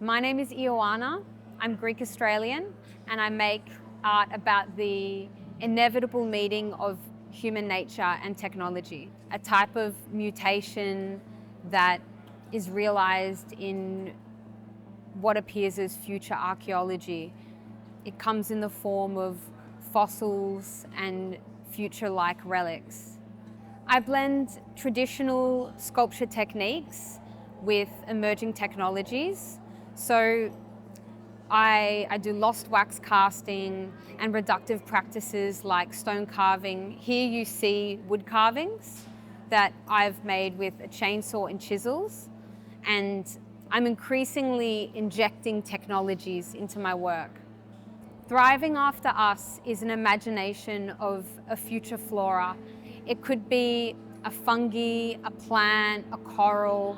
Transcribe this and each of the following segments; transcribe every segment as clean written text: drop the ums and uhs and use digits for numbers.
My name is IÓANNA. I'm Greek Australian and I make art about the inevitable meeting of human nature and technology, a type of mutation that is realized in what appears as future archaeology. It comes in the form of fossils and future-like relics. I blend traditional sculpture techniques with emerging technologies. So I do lost wax casting and reductive practices like stone carving. Here you see wood carvings that I've made with a chainsaw and chisels, and I'm increasingly injecting technologies into my work. Thriving After Us is an imagination of a future flora. It could be a fungi, a plant, a coral.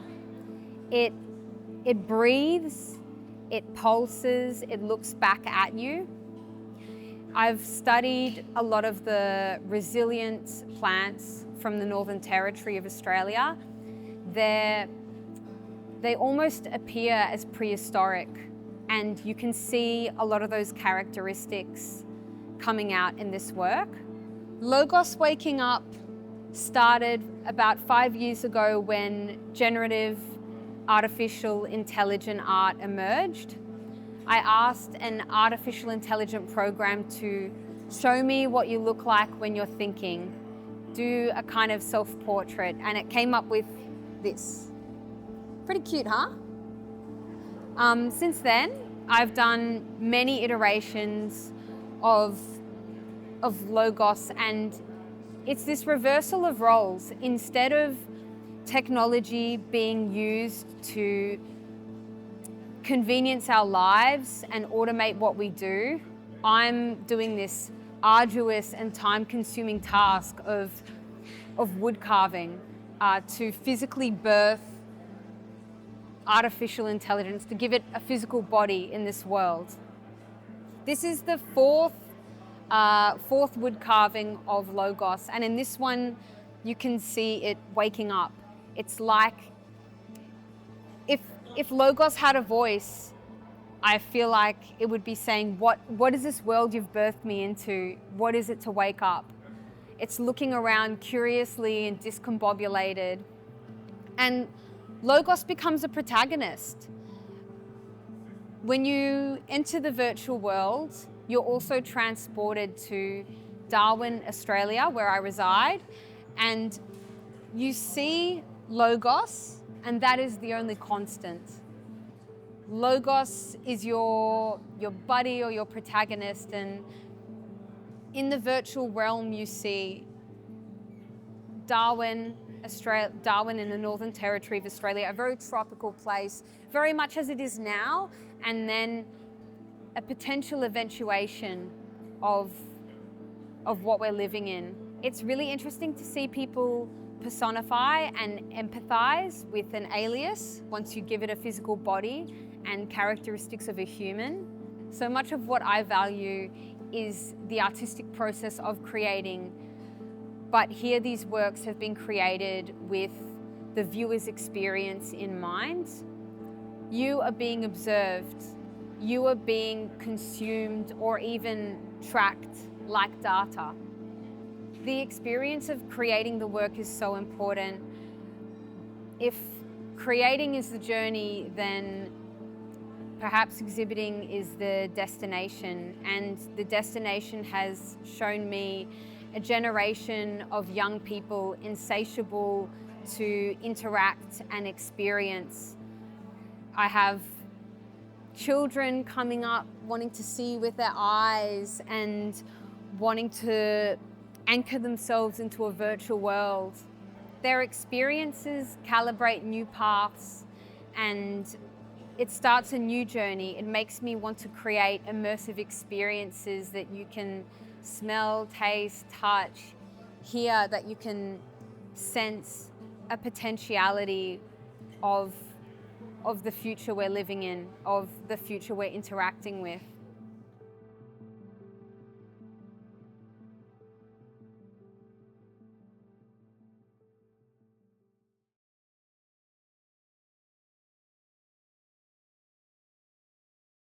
It breathes, it pulses, it looks back at you. I've studied a lot of the resilient plants from the Northern Territory of Australia. They almost appear as prehistoric, and you can see a lot of those characteristics coming out in this work. Logos Waking Up started about 5 years ago when generative artificial intelligent art emerged. I asked an artificial intelligent program to show me what you look like when you're thinking, do a kind of self-portrait, and it came up with this. Pretty cute, huh? Since then, I've done many iterations of Logos, and it's this reversal of roles. Instead of technology being used to convenience our lives and automate what we do, I'm doing this arduous and time-consuming task of wood carving to physically birth artificial intelligence, to give it a physical body in this world. This is the fourth wood carving of Logos, and in this one you can see it waking up. It's like if Logos had a voice, I feel like it would be saying, what is this world you've birthed me into? What is it to wake up? It's looking around curiously and discombobulated. And Logos becomes a protagonist. When you enter the virtual world, you're also transported to Darwin, Australia, where I reside, and you see Logos, and that is the only constant. Logos is your buddy or your protagonist, and in the virtual realm you see Darwin in the Northern Territory of Australia, a very tropical place, very much as it is now, and then a potential eventuation of what we're living in. It's really interesting to see people personify and empathize with an alias once you give it a physical body and characteristics of a human. So much of what I value is the artistic process of creating, but here these works have been created with the viewer's experience in mind. You are being observed, you are being consumed or even tracked like data. The experience of creating the work is so important. If creating is the journey, then perhaps exhibiting is the destination, and the destination has shown me a generation of young people insatiable to interact and experience. I have children coming up wanting to see with their eyes and wanting to anchor themselves into a virtual world. Their experiences calibrate new paths, and it starts a new journey. It makes me want to create immersive experiences that you can smell, taste, touch, hear, that you can sense a potentiality of the future we're living in, of the future we're interacting with.